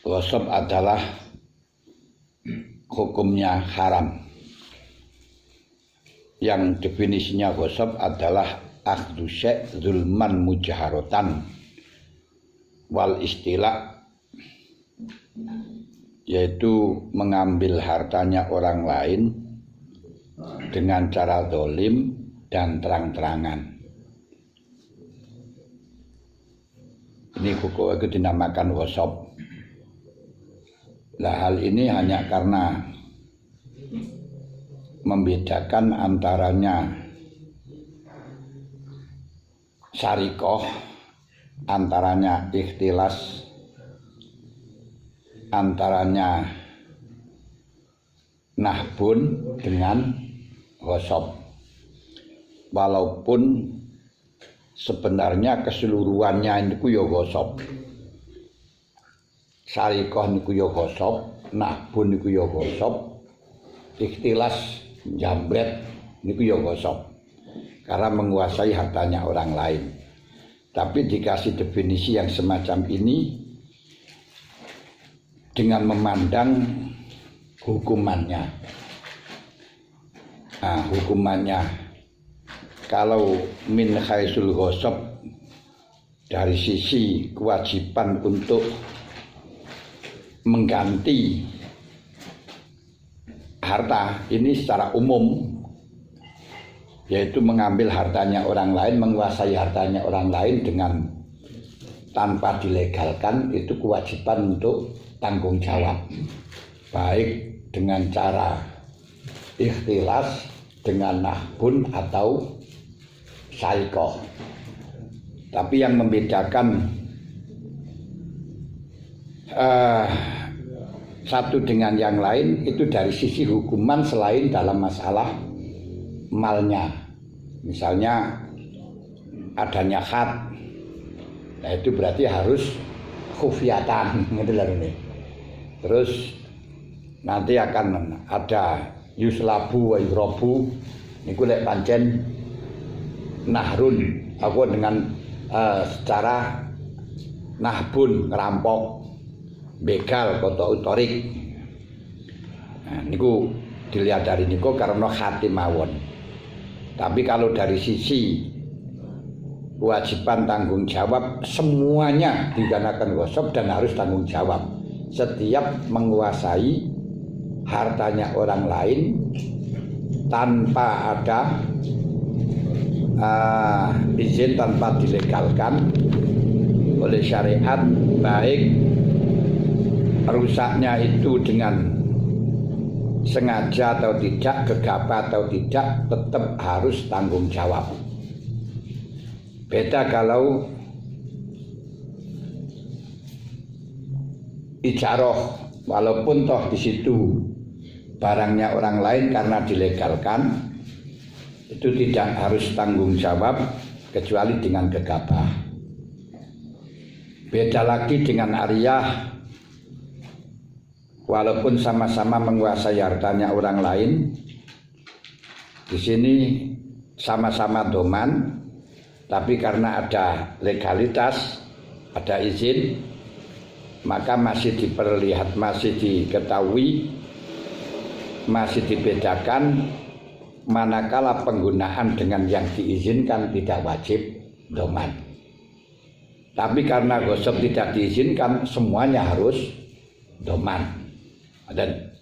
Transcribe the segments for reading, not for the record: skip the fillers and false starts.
Ghosab adalah hukumnya haram. Yang definisinya ghosab adalah akhdhu syai' zulman mujaharatan wal istila, yaitu mengambil hartanya orang lain dengan cara zalim dan terang-terangan. Ini hukum itu dinamakan ghosab. Nah, hal ini hanya karena membedakan antaranya syarikoh, antaranya ikhtilas, antaranya nahbun dengan ghosab. Walaupun sebenarnya keseluruhannya itu ya ghosab. Syarikoh niku ya ghosab, nahbun niku ya ghosab, ikhtilas jambret niku ya ghosab. Karena menguasai hartanya orang lain. Tapi dikasih definisi yang semacam ini dengan memandang hukumannya. Nah, hukumannya kalau min khaisul ghosab, dari sisi kewajiban untuk mengganti harta ini secara umum, yaitu mengambil hartanya orang lain, menguasai hartanya orang lain dengan tanpa dilegalkan, itu kewajiban untuk tanggung jawab, baik dengan cara ikhtilas, dengan nahbun atau syarikoh. Tapi yang membedakan satu dengan yang lain itu dari sisi hukuman selain dalam masalah malnya. Misalnya adanya khat, nah itu berarti harus khufyatan gitu lah ini. Terus nanti akan ada yuslabu wa yurabu, niku lek pancen nahrun, aku dengan secara nahbun, ngerampok, begal, koto utorik. Nah, niku dilihat dari niku karena khati mawon. Tapi kalau dari sisi kewajiban tanggung jawab, semuanya dikarenakan ghosab dan harus tanggung jawab. Setiap menguasai hartanya orang lain tanpa ada izin, tanpa dilegalkan oleh syariat, baik rusaknya itu dengan sengaja atau tidak, gegabah atau tidak, tetap harus tanggung jawab. Beda kalau ijaroh, walaupun toh di situ barangnya orang lain karena dilegalkan, itu tidak harus tanggung jawab kecuali dengan gegabah. Beda lagi dengan ariyah, walaupun sama-sama menguasai hartanya orang lain, di sini sama-sama doman, tapi karena ada legalitas, ada izin, maka masih diperlihat, masih diketahui, masih dibedakan manakala penggunaan dengan yang diizinkan tidak wajib doman. Tapi karena ghosab tidak diizinkan, semuanya harus doman. Dan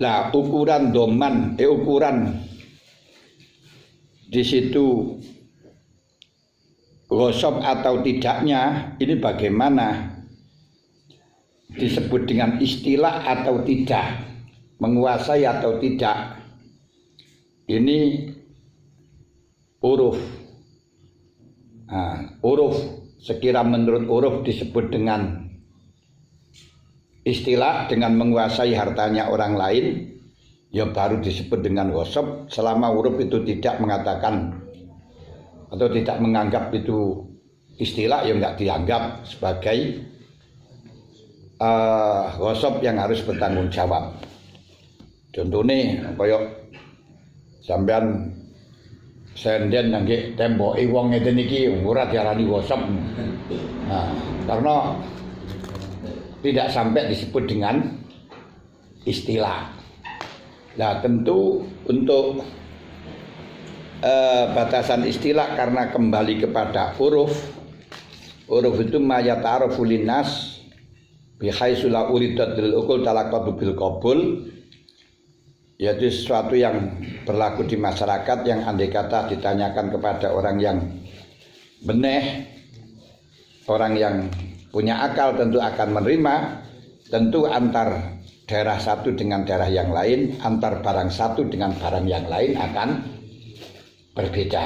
nah, ukuran doman, ukuran di situ ghosab atau tidaknya ini bagaimana, disebut dengan istilah atau tidak, menguasai atau tidak, ini uruf. Nah, uruf, sekira menurut uruf disebut dengan istilah, dengan menguasai hartanya orang lain, ya baru disebut dengan ghosab. Selama uruf itu tidak mengatakan atau tidak menganggap itu istilah, ya enggak dianggap sebagai ghosab yang harus bertanggung jawab. Contohnya koyok sampean senden nangge temboki wong ngeten iki ora diarani ghosab. Nah, karena tidak sampai disebut dengan istilah. Nah tentu untuk batasan istilah karena kembali kepada huruf itu ma yata'arafu linnas bihaitsu la uridat lil uqul talaqatu bil qabul, yaitu sesuatu yang berlaku di masyarakat yang andai kata ditanyakan kepada orang yang beneh, orang yang punya akal tentu akan menerima. Tentu antar daerah satu dengan daerah yang lain, antar barang satu dengan barang yang lain akan berbeda.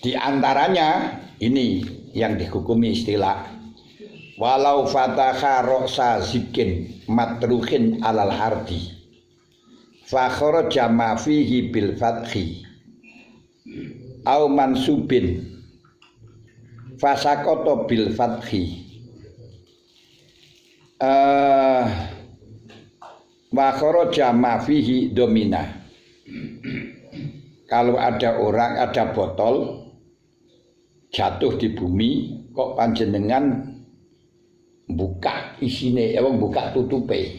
Di antaranya ini yang dihukumi istilah. Walau fataha ra'sa zikin matruhin alal ardi fa kharaja ma fihi bil fathi au mansubin fasaqata bil fathi wa kharaja ma fihi domina. Kalau ada orang, ada botol jatuh di bumi, kok panjenengan buka isine, buka tutupe.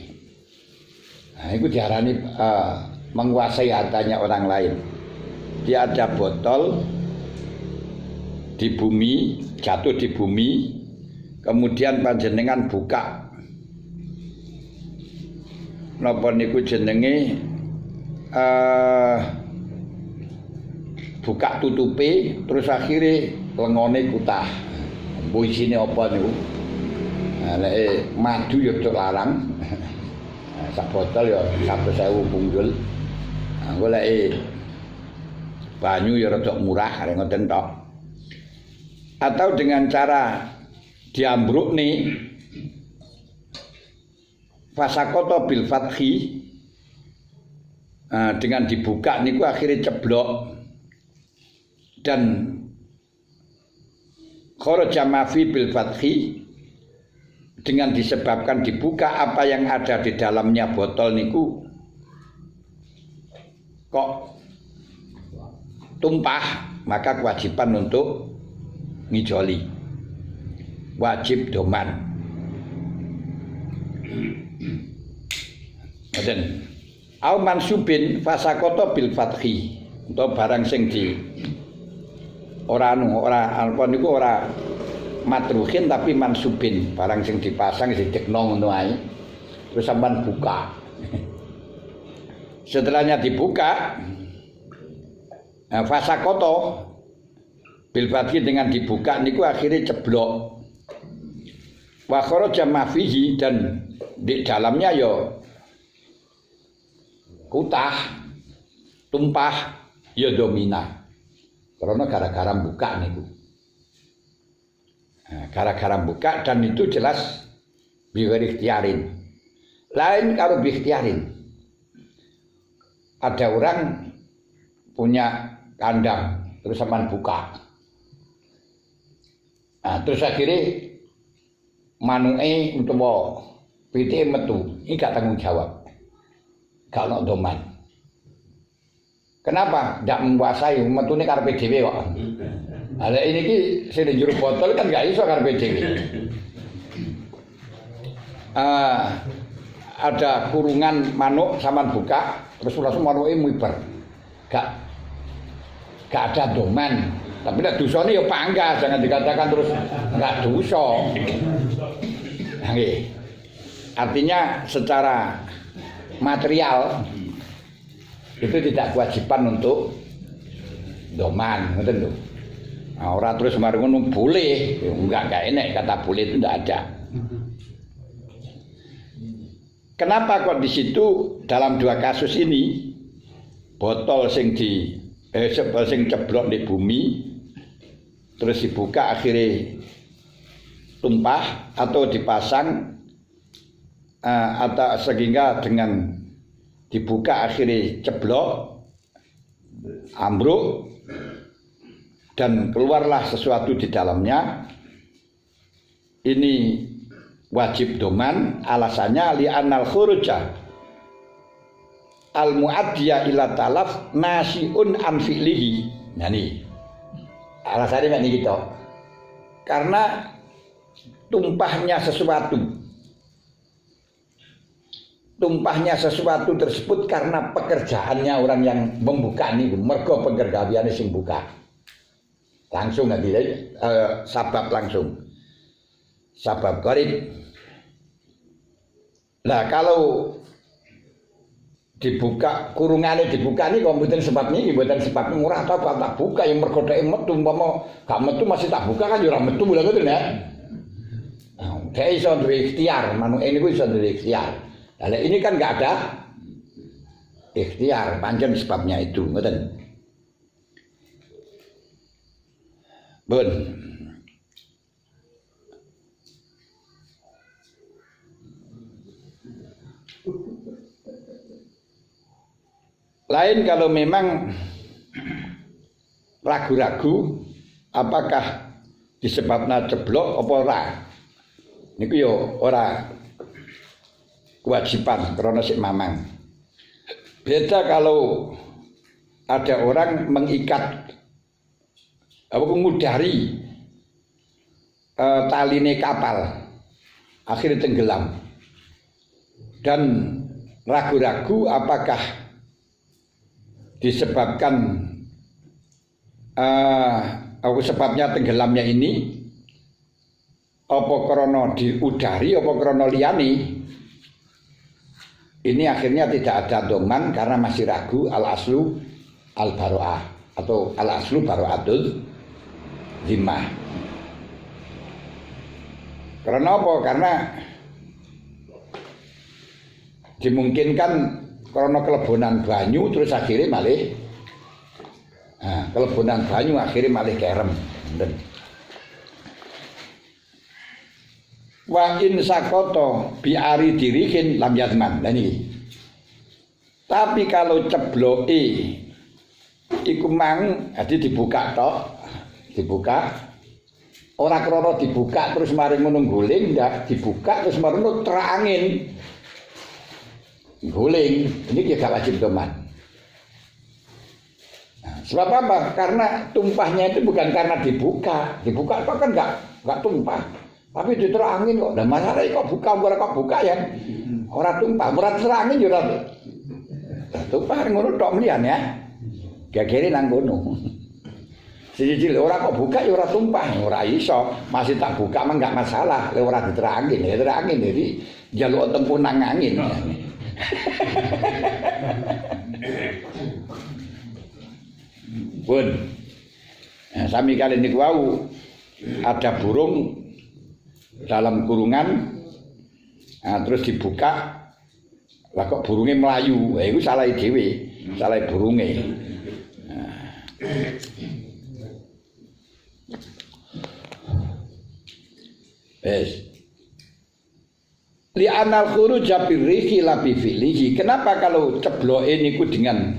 Nah, itu diarani menguasai hartanya orang lain. Dia ada botol di bumi, jatuh di bumi, kemudian panjenengan buka. Napa niku jenenge buka tutupe, terus akhirnya lengone kutah. Mbok isine apa niku? Lek madu ya cok larang. Sak botol ya 100.000 punggul. Engko lek banyu ya rada murah arek ngoten tok. Atau dengan cara diambrukne fasaqata bil fathi, dengan dibuka niku akhirnya ceblok dan kharaja ma fi bil fathi, dengan disebabkan dibuka apa yang ada di dalamnya botol niku kok tumpah, maka kewajiban untuk ngijoli, wajib doman. Ngoten. Au mansubin fasaqata bil fathi, untuk barang sing di ora apa niku ora matruhin tapi mansubin, barang sing dipasang didekno ngono ae terus sampean buka. Setelahnya dibuka fasaqata bil fathi, dengan dibuka niku akhirnya ceblok wa kharaja ma fihi, dan di dalamnya ya kutah, tumpah, ya domina. Karena gara-gara buka niku. Nah, gara-gara buka, dan itu jelas biwari ikhtiarin. Lain kalau biikhtiarin. Ada orang punya kandang terus sampean buka. Nah, terus akhirnya manuke utawa pitike metu, ini gak tanggung jawab. Gak ono doman. Kenapa? Tidak menguasai, metune karepe dhewe kok. Lah ini ki sing njero botol kan gak iso karepe dhewe. Ada kurungan manuk sampean buka, terus langsung manuke muiber. Gak ada doman. Tapi nek dosane ya panggah, jangan dikatakan terus enggak dosa. Nggih. Artinya secara material itu tidak kewajiban untuk doman, ngoten lho. Nah, ora terus mari ngono boleh, enggak enak, kata boleh itu enggak ada. Kenapa kok di situ dalam dua kasus ini botol sing sing ceblok di bumi terus dibuka akhirnya tumpah atau dipasang atau sehingga dengan dibuka akhirnya ceblok, ambruk, dan keluarlah sesuatu di dalamnya. Ini wajib doman. Alasannya li'anal khuruja al muaddiya ila talaf nasiun an fi'lihi. Nah ini alasannya nek niki to. Karena tumpahnya sesuatu tumpahnya sesuatu tersebut karena pekerjaannya orang yang membuka ini, mergo pekerjaannya sing buka. Langsung nanti sabab langsung. Sabab qarib. Nah, kalau dibuka kurungannya dibuka nih kok mboten sebab niki mboten sebab murah atau apa tak buka yang mergo dhek metu umpama gak metu masih tak buka kan ya ora metu lha ngoten ya. Dhek iso duwe ikhtiar, manuke niku iso duwe ikhtiar. Lah ini kan enggak ada ikhtiar, pancen sebabnya itu, ngoten. Bun. Lain kalau memang ragu-ragu apakah disebabna ceblok apa ora. Niku yo ora kewajiban karena sik mamang. Beda kalau ada orang mengikat apa ngudari taline kapal akhirnya tenggelam dan ragu-ragu apakah disebabkan sebabnya tenggelamnya ini apa krana diudari apa krana liyane. Ini akhirnya tidak ada doman karena masih ragu al aslu al baroah atau al aslu baroatul zimmah. Karena apa? Karena dimungkinkan karena kelebonan banyu terus akhirnya malih kelebonan banyu akhirnya malih kerem. Wa in sakoto biari dirikin lam yatman. Nah ini. Tapi kalau cebloke iku mang jadi dibuka tok, dibuka ora krana dibuka terus mari ngono guling, ndak dibuka terus mari ngono terangin. Guling, ini gak wajib doman. Nah, sebab apa? Karena tumpahnya itu bukan karena dibuka. Dibuka kok kan enggak tumpah. Tapi diterangin kok. Lah masalah kok buka ora kok buka ya. Ora tumpah, ora terangin yo ora. Tumpah ngono tok mlian ya. Gegere nang kono. Siji-siji ora kok buka ya ora tumpah, ora iso. Masih tak buka mah enggak masalah, lek ora diterangin, ya terangin jadi njaluk tempunang angin. Pun. Nah, sami kali niku wau ada burung dalam kurungan. Nah, terus dibuka. Lah kok burungnya melayu. Itu salah dhewe, salah burungnya. Nah. Li anal khuruj birrihi la bi fi'lihi. Kenapa kalau cebloke niku dengan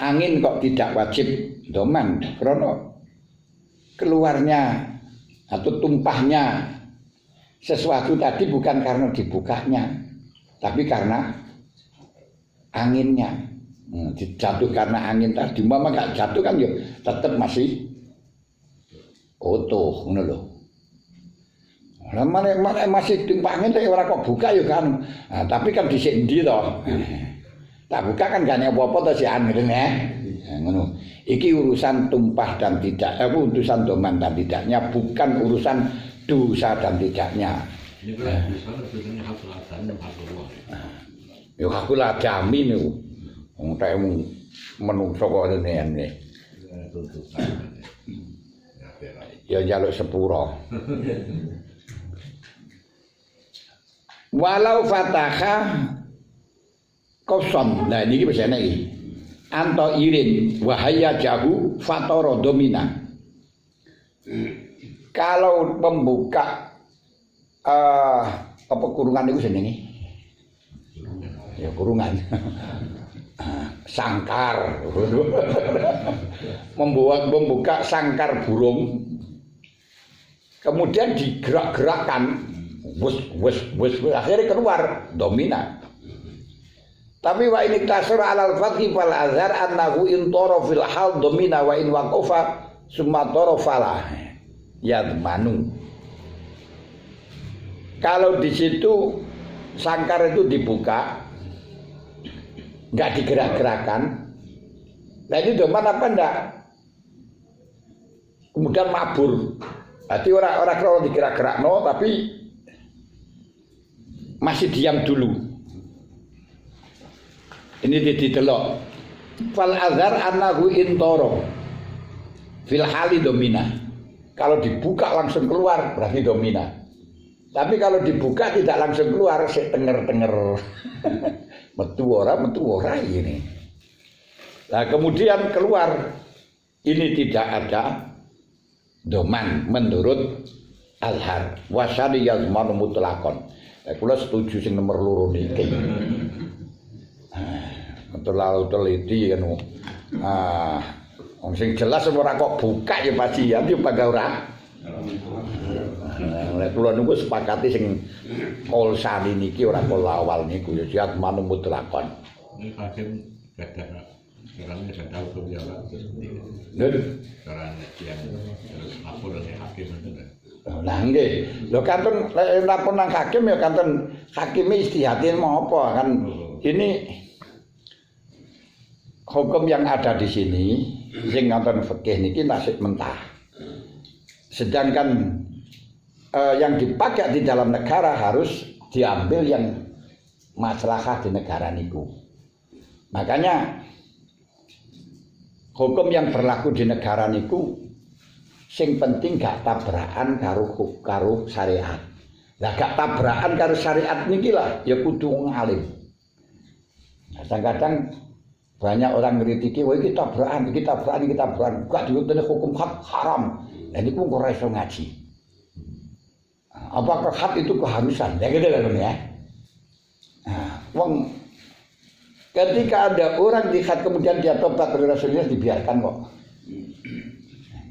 angin kok tidak wajib doman? Karena keluarnya atau tumpahnya sesuatu tadi bukan karena dibukanya, tapi karena anginnya. Jatuh karena angin tadi. Mama gak jatuh kan ya tetap masih utuh ngono lho. Lah mana masih timpangin tapi ora kok buka ya kan. Nah, tapi kan dhisik endi to? Tak buka kan gak apa-apa to sian ngene ya. Ngono. Iki urusan tumpah dan tidak, urusan doman dan tidaknya, bukan urusan dosa dan tidaknya. Ini kan dosanya hakul adami hakul. Ya hakul adami niku. Wong tek menungso kok ngene. Ya njaluk sepura. Walau fataha kosom. Nah ini biasanya ini anto irin wahaya jahu fatoro domina. Kalau membuka apa kurungan itu jenenge? Ya kurungan. Sangkar. Membuka sangkar burung. Kemudian digerak-gerakkan. Wes akhirnya keluar domina. Tapi wa ini tasur alal fathi fal azhar annahu intoro fil hal domina wa in waqafa summa toro falah yadmanu. Kalau di situ sangkar itu dibuka nggak digerak-gerakan. Nah ini doman apa enggak? Kemudian mabur. Berarti orang-orang kalau digerak-gerak tapi masih diam dulu. Ini ditelok. Fal azhar annahu intoro fil hali domina. Kalau dibuka langsung keluar berarti domina. Tapi kalau dibuka tidak langsung keluar, sik tenger-tenger. metu ora ini. Nah, kemudian keluar ini tidak ada doman menurut Azhar. Wasani yazmanu mutlaqon. Kula setuju sing nomor loro niki. Terlalu teliti kan. Wong sing jelas ora kok buka ya pasti ya pada ora. Nek kula niku sepakati sing kolsani niki ora kol awal niku ya jat manu mutlakon. Ini hakim gadah carane gadah hukum ya Pak. Lho, Carane yang terus lapor oleh hakim itu. nah nggih. Lho kanten lapor nang hakim ya kanten hakime istihate mau apa kan ini hukum yang ada di sini sing ngonten fikih niki nasib mentah. Sedangkan yang dipakai di dalam negara harus diambil yang maslahah di negara niku. Makanya hukum yang berlaku di negara niku sing penting gak tabrakan karo syariat. Lah gak tabrakan karo syariat niki lah ya kudu wong alim. Kadang-kadang banyak orang ngritiki, wah iki tabrakan. Gak diuntune hukum haram. Lah niku ora iso ngaji. Apakah hak itu keharusan? Ya gitu kan ya. Nah, wong ketika ada orang dikhat kemudian dia tobat dari Rasulullah dibiarkan kok.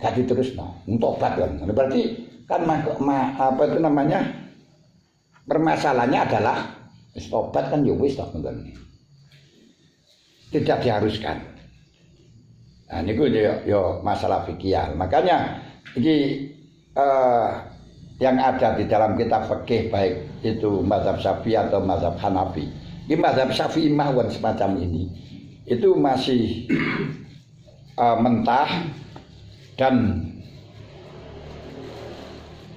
Gak diterusno, tobat kan. Berarti kan apa itu namanya? Permasalahannya adalah tobat kan ya wis toh ngoten. Tidak diharuskan. Nah niku yo masalah fikih. Makanya iki yang ada di dalam kitab fikih baik itu mazhab Syafi'i atau mazhab Hanafi. Ini mazhab Syafi'i mawon semacam ini itu masih mentah dan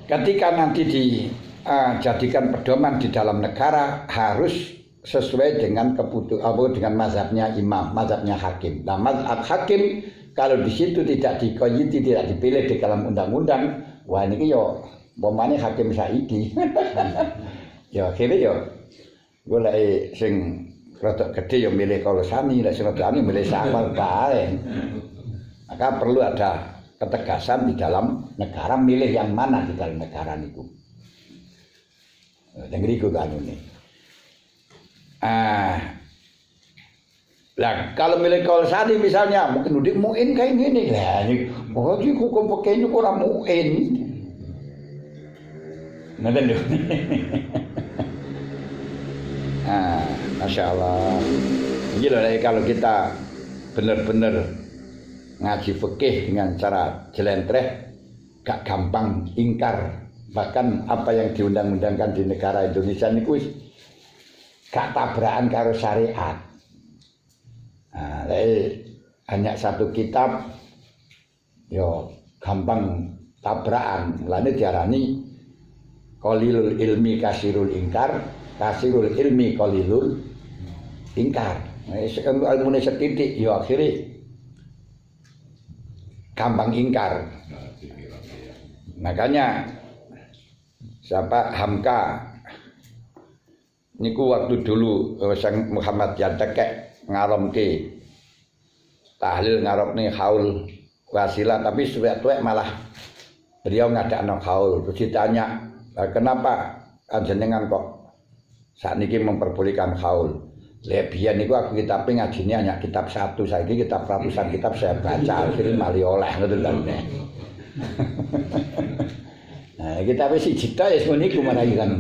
ketika nanti dijadikan pedoman di dalam negara harus sesuai dengan dengan mazhabnya imam, mazhabnya hakim. Nah, mazhab hakim kalau di situ tidak dikoyiti, tidak dipilih di dalam undang-undang, wah ini yo umpamane hakim saiki. Ya akhirnya yo golek sing rada gede yo milih kolosani, lek sing rada milih samal bae. Maka perlu ada ketegasan di dalam negara milih yang mana di dalam negara niku. Dan ngriku kanune. Lah kalau milih kolosani misalnya mungkin udik muin kayak gini lah. Oh iki hukum fikih ora muin. Ngoten lho. Masya Allah. Ini loh kalau kita benar-benar ngaji fikih dengan cara jelentreh, gak gampang ingkar. Bahkan apa yang diundang-undangkan di negara Indonesia ini gak tabrakan karo syariat. Hanya satu kitab, yo gampang tabrakan. Lainnya diarani qalilul ilmi kasirul ingkar, kasirul ilmi qalilul ingkar. Ilmune setitik yo akhirnya gampang ingkar. Makanya siapa Hamka niku waktu dulu Sang Muhammad Yantekek ngaromke tahlil ngaromne haul wasilah, tapi suwek-suwek malah beliau ngadakno haul. Terus ditanya, kenapa panjenengan kok sakniki memperbolehkan haul? Biyen niku aku kitab ngajine hanya kitab satu, saiki kitab ratusan kitab saya baca, akhirnya mali oleh ngoten lho. Nah, kitab siji tok wis niku manahi kan.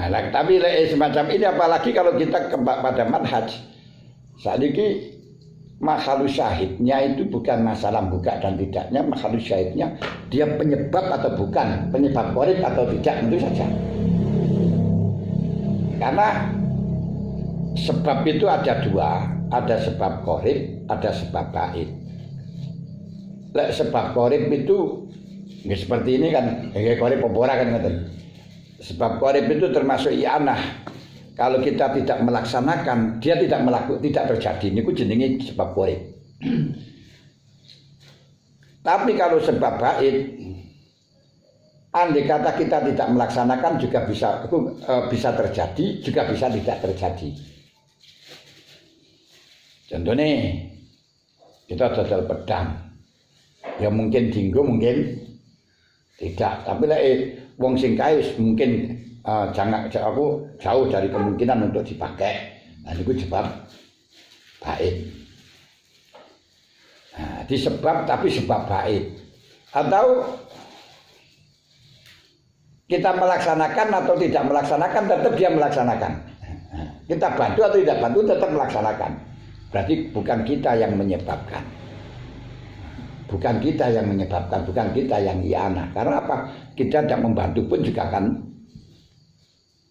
Tapi semacam ini apalagi kalau kita pada manhaj. Saiki makhluk syahidnya itu bukan masalah buka dan tidaknya, makhluk syahidnya dia penyebab atau bukan, penyebab qorib atau tidak, itu saja. Karena sebab itu ada dua, ada sebab qorib, ada sebab ba'id. Sebab qorib itu ya seperti ini kan, qorib pobora kan ngeten. Sebab qorib itu termasuk i'anah. Kalau kita tidak melaksanakan, dia tidak terjadi. Ini jenenge sebab qorib. Tapi kalau sebab ba'id, andai kata kita tidak melaksanakan juga bisa terjadi, juga bisa tidak terjadi. Contohnya kita dodol pedang, ya mungkin dinggo mungkin tidak, tapi wong sing kae mungkin aku jauh dari kemungkinan untuk dipakai. Nah itu sebab ba'id. Nah, disebab tapi sebab ba'id. Atau kita melaksanakan atau tidak melaksanakan, tetap dia melaksanakan. Kita bantu atau tidak bantu, tetap melaksanakan. Berarti bukan kita yang menyebabkan. Bukan kita yang menyebabkan, bukan kita yang i'anah. Karena apa? Kita tidak membantu pun juga akan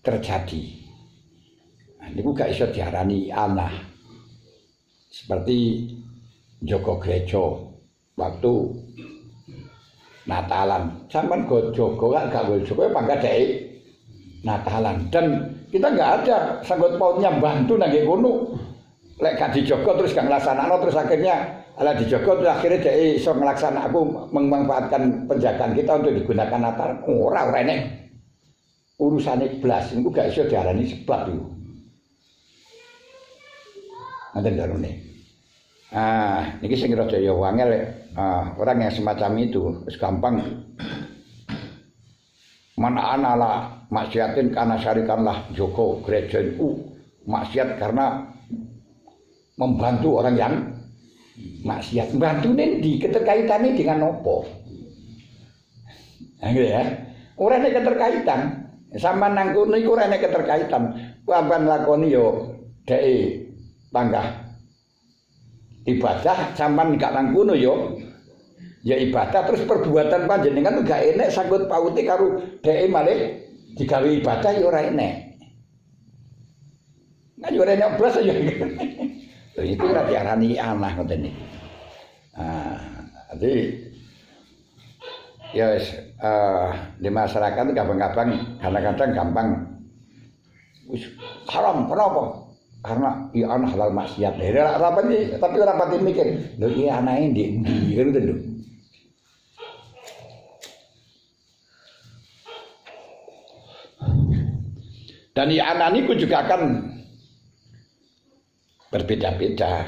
terjadi. Nah, ini gak iso diarani i'anah. Seperti Joko Gereja waktu Natalan. Sampeyan go jogo gak go jogo pangkat dhek Natalan. Dan kita gak ada sanggut pautnya bantu nang kono. Lek gak dijogo terus gak nglaksanakno terus akhirnya ala dijogo terus akhirnya dia iso ngelaksanakan, aku memanfaatkan penjagaan kita untuk digunakan Natal. Ora enek urusane blas niku gak iso diarani sebab iku. Ngoten darune. Niki sing rada ya wangel orang yang semacam itu wis gampang. Mana anala maksiatin kana syarikanlah Joko Gereja itu maksiat karena membantu orang yang maksiat. Mbantune di keterkaitannya dengan apa? Nah, gitu ya. Ora ana keterkaitan. Sama nang kono iku ora ana keterkaitan. Sampeyan lakoni yo dhek panggah ibadah, sampeyan gak nang kono yo ya ibadah, terus perbuatan panjenengan gak enek sangkut paute karo dhek malih digawe ibadah ya ora enek. Nah yo ora enek blas ya. Itu ora diarani anah ngoten iki. Jadi ya di masyarakat gampang-gampang, kadang-kadang gampang wis haram kenapa? Karena ya anah halal maksiat. Tapi ora pati mikir, lho iki anahe ndi ngoten lho. Dan ya anak niku juga akan berbeda-beda.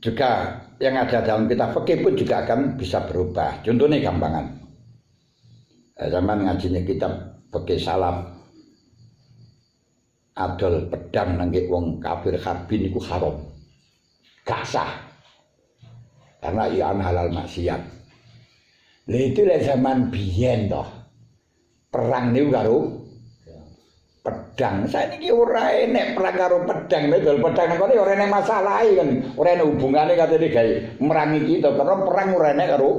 Juga yang ada dalam kitab fikih pun juga akan bisa berubah. Contohnya gampangan. Zaman ngajinya kitab fikih salaf, adol pedang nangge wong kafir harbin iku haram. Gak sah. Karena ian halal maksiat. Lha itu lek zaman biyen toh. Perang niku karo pedang. Saiki ora enek perang karo pedang, dol pedang kene ora enek masalah kan. Ora enek hubungane katene gawe merangi kita karena perang ora enek karo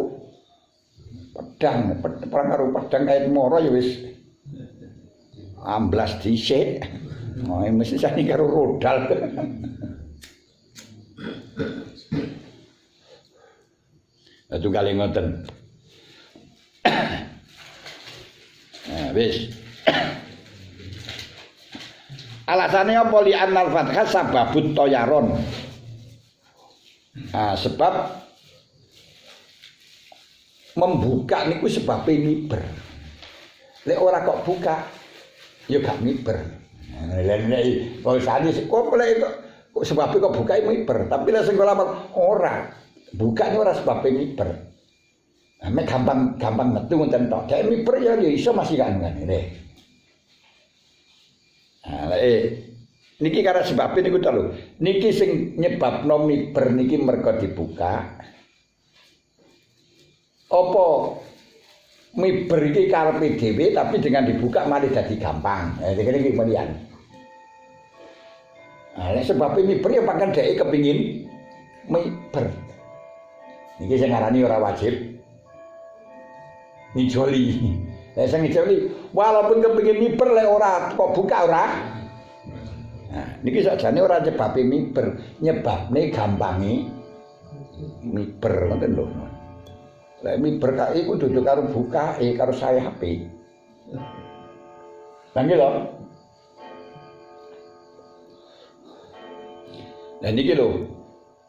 pedang. Perang karo pedang kait moro ya wis amblas dhisik. Oh, mesti sakniki karo rodal. Itu kali ngoten. Nah, wis. Alasannya apa li annal fathah sababut toyaron. Sebab membuka niku sebab miber. Lek ora kok buka ya gak miber. Kalau sadis kok sebab kok buka miber, tapi lek sing ora buka ini ora sebab miber. Ame gampang metu ngoten tok. Dek miber ya iso masih kan ngene. Niki karena sebab niku to lho. Niki sing nyebabno miber niki mergo dibuka. Apa miber iki karepe dhewe tapi dengan dibuka malah dadi gampang. Iki kemudian. Nah, sebab miber ya pakan dhek kepingin miber. Niki sing ngarani ora wajib ngijoli. Lah sing ngijoli walaupun kepingin miber lek ora kok buka ora. Nah, niki sakjane ora nyebabe miber, nyebabne gampange miber ngoten lho. Lek miber kae iku dudu karo bukake karo sayape. Lah nggih lho. Nah niki lho,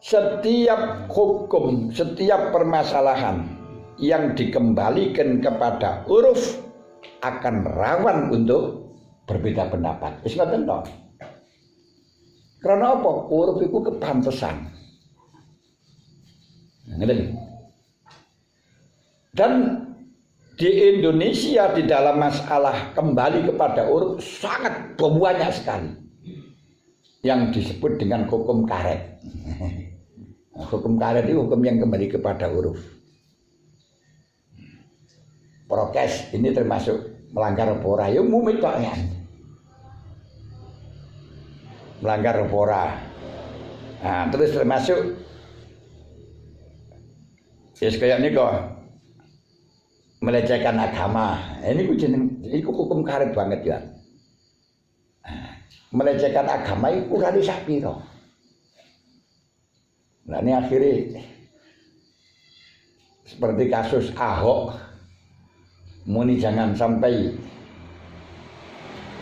setiap hukum, setiap permasalahan yang dikembalikan kepada uruf akan rawan untuk berbeda pendapat. Wis ngoten to. Karena apa? Uruf iku kepantesan. Ngene. Dan di Indonesia di dalam masalah kembali kepada uruf sangat banyak sekali yang disebut dengan hukum karet. Hukum karet itu hukum yang kembali kepada uruf. Prokes ini termasuk melanggar apa ora? Ya umum tok ya. Melanggar apa ora? Nah, terus termasuk ya kayak ini kok melecehkan agama. Ini ku hukum karet banget ya. Melecehkan agama itu kurang sak piro. Nah ini akhirnya seperti kasus Ahok, muni jangan sampai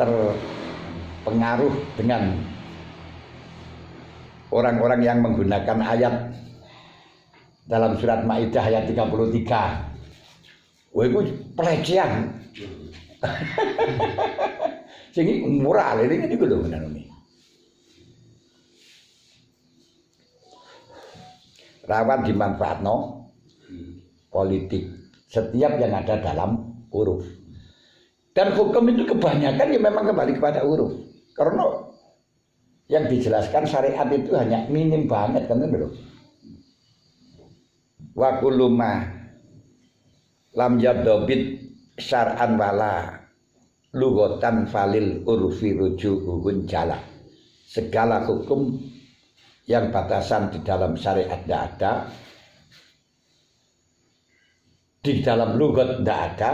terpengaruh dengan orang-orang yang menggunakan ayat dalam surat Maidah ayat 33. Wah itu pelecehan. Sing murah ini niku lho menane. Rawan dimanfaatno politik setiap yang ada dalam huruf. Dan hukum itu kebanyakan ya memang kembali kepada huruf. Karena yang dijelaskan syariat itu hanya minim banget kan lho. Wa kullu ma lam yadabit syar'an wala lughatan falil urfi rujuhun jala. Segala hukum yang batasan di dalam syariat tidak ada, di dalam lughat tidak ada,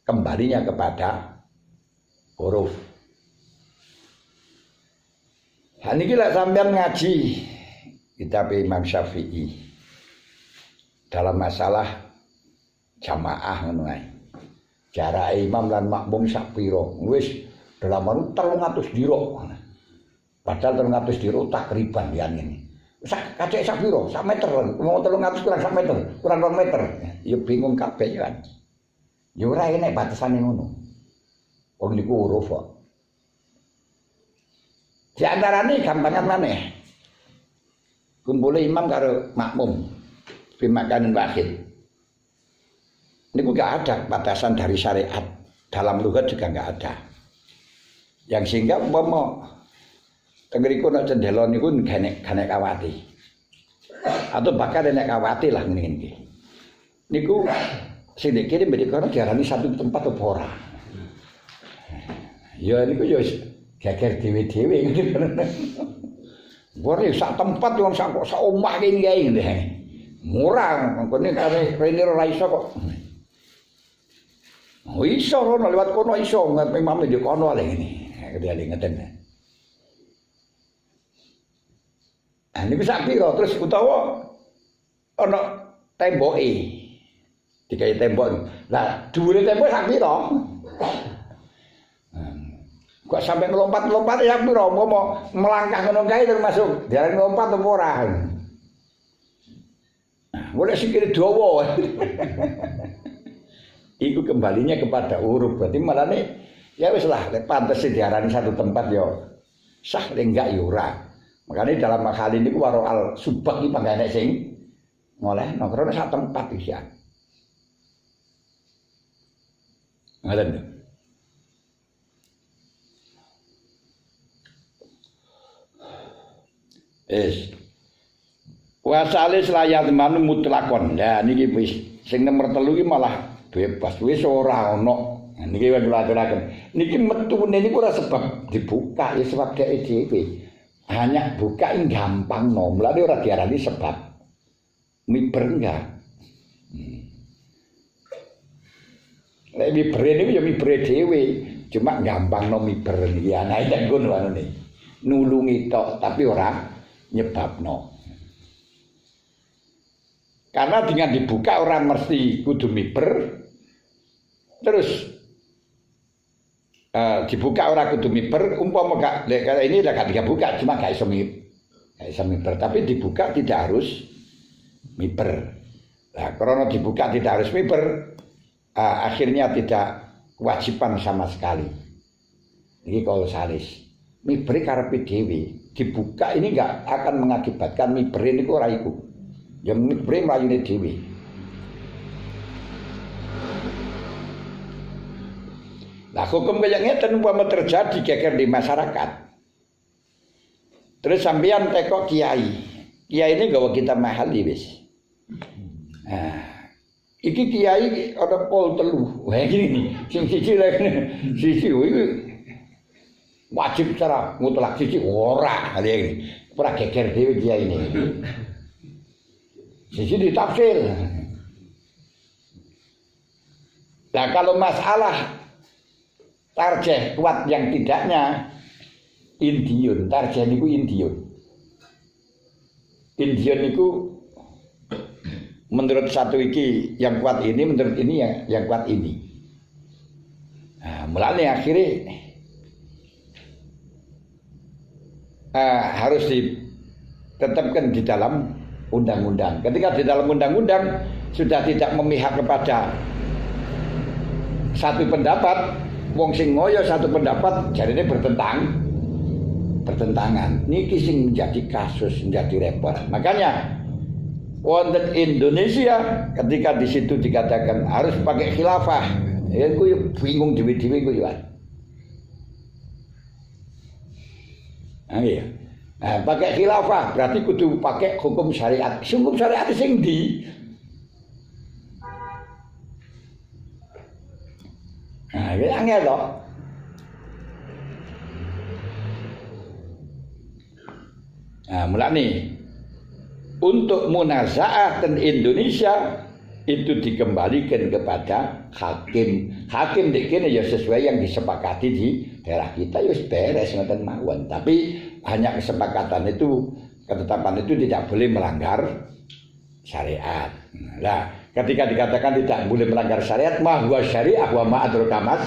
kembalinya kepada huruf. Niki lek sampean ngaji kitab Imam Syafi'i dalam masalah jamaah ngono ae. Jarak imam lan makmum sak pira? Wis dalam 300 diro. Padahal 300 diro takriban yan ini. Sak kacek sak pira? Sak meter. Mau 300 kurang sak meter, kurang 2 meter. Ya bingung kabeh kan. Ya ora enek batasane ngono. Wong niku huruf kok. Di antarane gampangan maneh. Kumpule imam karo makmum. Bimakanin wahid. Ini juga ada batasan dari syariat. Dalam lughat juga enggak ada. Yang sehingga umpama tengeriku nek cendela niku ganek kawati. Atau bahkan nek kawati lah ngene iki. Niku sing dikirim mbek kono diarani satu tempat apa ora. Ya niku yo geger dhewe-dhewe ngono. Ora sak tempat wong sak omah kene kae ngene. Murah ngene kare rene ora iso kok. Oh iso rono lewat kono iso memang di kono ale ngene. Kedene ngeten. Ini bisa piro terus utawa ana temboke. Dikai tembok. Lah dhuwure tembok sak piro? Kok sampai ngelompat-lompat ya piro? Mau melangkah ngono kae termasuk diarani lompat apa ora? Boleh sikile dawa. Iku kembalinya kepada huruf. Berarti malah nih ya wis lah pantes diarani satu tempat ya sah enggak ya ora. Makanya dalam hal ini waro al subak iki panggane sing ngolehno karena sak tempat iki ya. Ngaten. Wasalis layat manu mutlakon. Lah niki wis sing nomor 3 iki malah bebas wis ora ana. Niki kula aturaken. Niki metune niku ora sebab dibuka ya sebab dhek dhewe. hanya buka yang gampang no, mulane ora diarani sebab. Miber enggak. Lek miber niku ya miber dhewe, cuma gampang no miber iki ana nek ngono anune. Nulungi tok tapi ora nyebabno. Karena dengan dibuka orang mesti kudu miber. Terus dibuka orang kudu miber, umpama gak ini udah gak dibuka cuma gak iso miber, tapi dibuka tidak harus miber. Nah, karena dibuka tidak harus miber, akhirnya tidak kewajiban sama sekali. Ini kalau salis miber karepe dhewe, dibuka ini enggak akan mengakibatkan miber ini ora iku. Yang miber mlayune dhewe. Nah, hukum kaya ngeten umpama terjadi geger di masyarakat. Terus sampeyan teko kiai. Kiai ini gawe kita mahal wis. Nah, iki kiai ada pol telu. Wah iki sing siji lek siji iki wajib cara mutlak siji ora kali iki. Ora geger dhewe kiai ini. Siji ditafsir. Nah, kalau masalah tarjeh kuat yang tidaknya Indiun, tarjeh niku Indiun. Indiun niku menurut satu iki yang kuat ini, menurut ini yang kuat ini. Nah, mulane akhirnya harus ditetapkan di dalam undang-undang. Ketika di dalam undang-undang sudah tidak memihak kepada satu pendapat, wong sing ngoyo satu pendapat jarine bertentangan. Niki sing menjadi kasus, menjadi repot. Makanya wonten Indonesia ketika di situ dikatakan harus pakai khilafah, ya ku bingung dhewe-dhewe ku ya. Iya. Nah, pakai khilafah berarti kudu pakai hukum syariat. Hukum syariat sing ndi? Nah, ini angel toh. Nah, mulane untuk munazaah dan Indonesia itu dikembalikan kepada hakim. Hakim di kene ya sesuai yang disepakati di daerah kita ya beres ngoten mawon. Tapi hanya kesepakatan itu, ketetapan itu tidak boleh melanggar syariat. Nah, ketika dikatakan tidak boleh melanggar syariat, mahwa syariah wa ma'adroka mas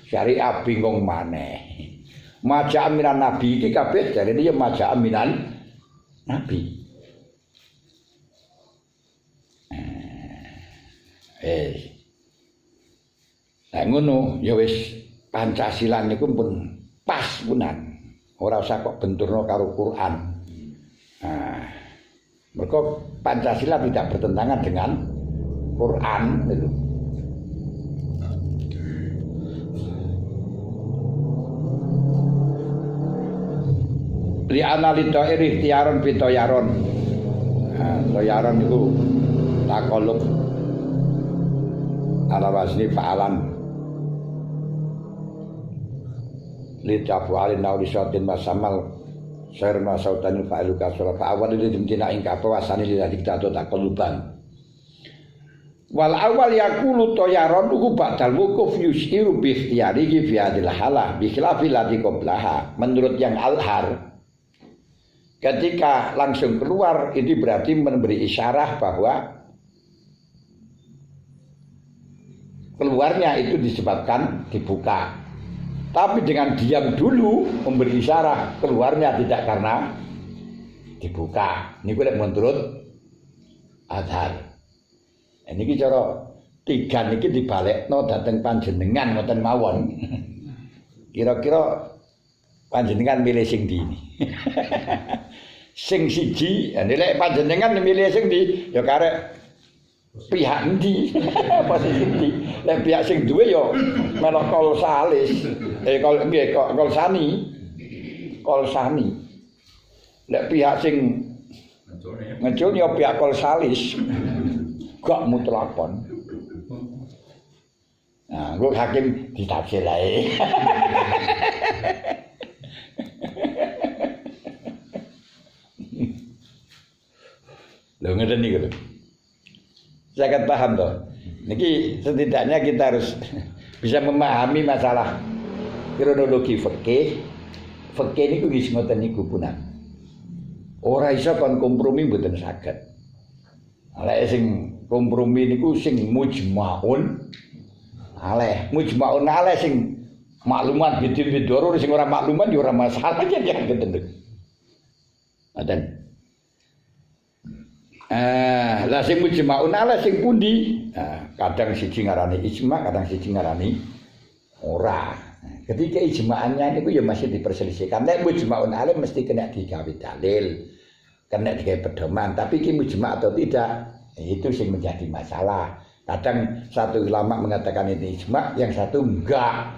syariah bingung maneh. Maja aminan nabi iki kabeh jarene ya maja aminan nabi. Nah ngono ya wis Pancasila niku pun pas punan. Ora usah kok benturno karo Quran. Nah, mereka Pancasila tidak bertentangan dengan Quran itu. Li analita ikhtiaron bitoyaron. Nah, toyaron itu takolub ala wasni fa'alan. Li tafu alin naulisatin masamal sairna sautanil fa'iluka sholat fa'awal li dimtina ingka wasani li diktato takoluban. Wal awal yaqulu toyaron ku ba'dal wukuf yushiru bi ikhtiyarihi fi hadil halah bi khilafil ladzi qablaha. Menurut yang Al-Har, ketika langsung keluar itu berarti memberi isyarah bahwa keluarnya itu disebabkan dibuka. Tapi dengan diam dulu memberi isyarah keluarnya tidak karena dibuka. Ini gue menurut Al-Har. Ini cara tiga niki dibalekno dateng panjenengan ngoten mawon. Kira-kira panjenengan milih sing ndi ini? Sing siji, nek panjenengan milih sing ndi ya karek pihak endi posisi endi. Nek pihak sing duwe ya melok kol salis. Kol sani. Kol sani. Nek pihak sing ngecul ya pihak kol salis. Gak mutlakon. Nah, gue hakim ditafsir ae. Lho ngeten niku lho. Saya kan paham toh. Niki setidaknya kita harus bisa memahami masalah kronologi fikih. Fikih niku wis ngoten niku punan. Ora iso kon kompromi mboten saged. Lek sing kompromi niku sing mujmaun aleh, mujmaun aleh sing maklumat bidin-bidoro sing ora maklumat ya ora masalah aja ya ngeten. Ngoten. Lah sing mujmaun aleh sing pundi? Kadang siji ngarani ijma, kadang siji ngarani ora. Ketika ijma'annya niku ya masih diperselisihkan. Nek mujmaun aleh mesti kena digawe dalil. Kena digawe pedoman, tapi ki mujma' atau tidak itu sing menjadi masalah. Kadang satu ulama mengatakan ini ijma', yang satu enggak.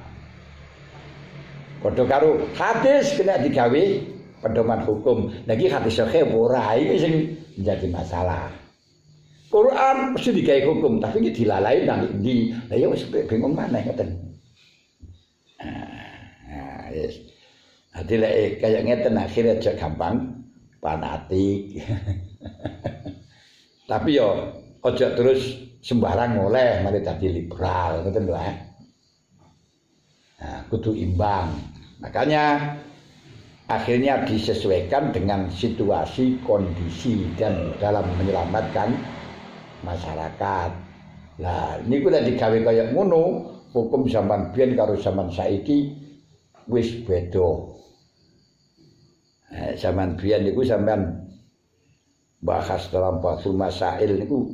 Padha karo hadis kena digawe pedoman hukum. Lagi hadis sahih ora iki sing menjadi masalah. Quran mesti digawe hukum, tapi iki dilalai nang ndi? Lah ya wis bingung maneh ngoten. Yes. Hati lek kaya ngeten akhirnya aja gampang fanatik. Tapi yo ojo terus sembarang oleh mari dadi liberal ngoten lho. Kudu imbang. Makanya akhirnya disesuaikan dengan situasi, kondisi dan dalam menyelamatkan masyarakat. Lah niku lek digawe kaya ngono, hukum zaman biyen karo zaman saiki wis beda. Zaman biyen niku sampean bahas dalam Fathul Masail niku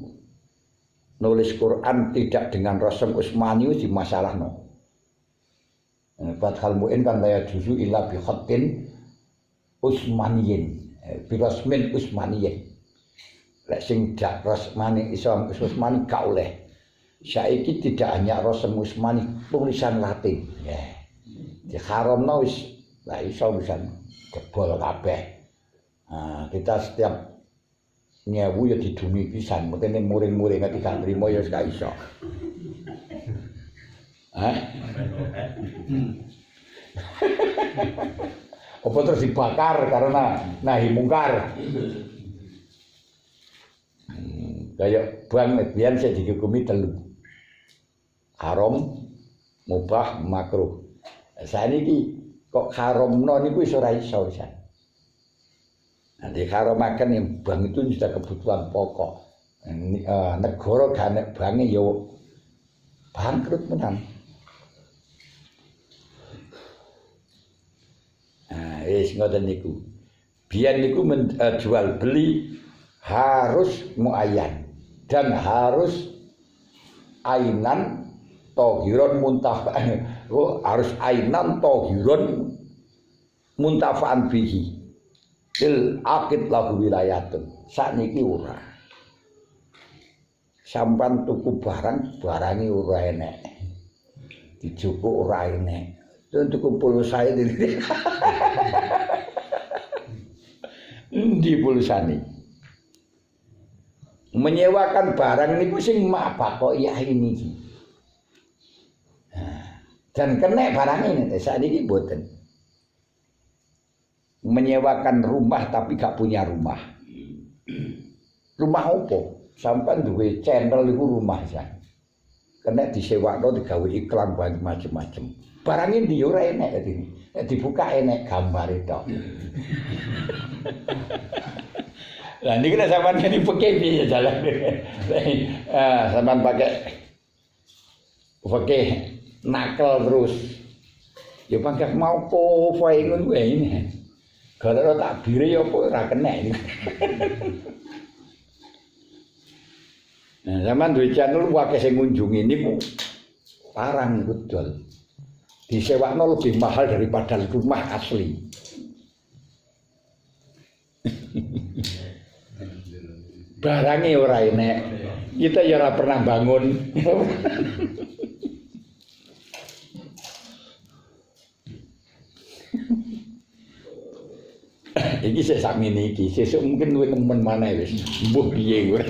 nulis Quran tidak dengan rasam Utsmani di masalahno. Fathul Muin kan daya juzu illa bi khatin Utsmaniyin, bi rasmin Utsmaniyin. Lek sing dak rasmani iso Utsmani gak oleh. Saiki tidak hanya rasam Utsmani, tulisan Latin. Di haramno wis la iso pisan jebol kabeh. Kita setiap nyewu ya didumi pisan, mungkin muring-muring ati gak trimo ya gak iso. Apa terus dibakar karena nahi mungkar. Kayak bang biyen saya dihukumi 3. Haram, mubah, makruh. Saiki kok haramno niku wis ora iso pisan. Nanti haramaken yang bank itu sudah kebutuhan pokok. Negara gak nek bange yo bangkrut menan. Wis ngoten niku. Biyen niku jual beli harus muayyan dan harus ainan tohiron muntafa'an. Harus ainan tohiron muntafa'an bihi. Il akid lahu wilayatun. Sakniki ora. Sampan tuku barange ora enek. Dijupuk ora enek. Tuku pulsa iki. Endi pulsane? Menyewakan barang niku sing mak kok ya ini. Dan kena barang ini sakniki mboten. Menyewakan rumah tapi gak punya rumah. Rumah opo? Sampai duwe channel iku rumah jan. Kena disewakno digawe iklan macam-macam. Barangnya ndi ora enek iki. Nek dibuka enek gambar itu. Lah niki nek sampean ngene fikih piye jalan. Sampean pakai fikih nakal terus. Ya pakai mau apa ngono kuwi ini. Gara-gara takbire ya apa ora kena iki. Nah, zaman duwe channel wae sing ngunjungi niku parang niku dol. Disewakno lebih mahal daripada rumah asli. Barangnya ora enek. Kita ya ora pernah bangun. Iki sik sakmene iki, sesuk mungkin luwih nemen maneh wis. Mbuh piye kowe.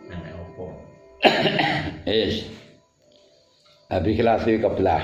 Nek opo? Abi khilasi qablah.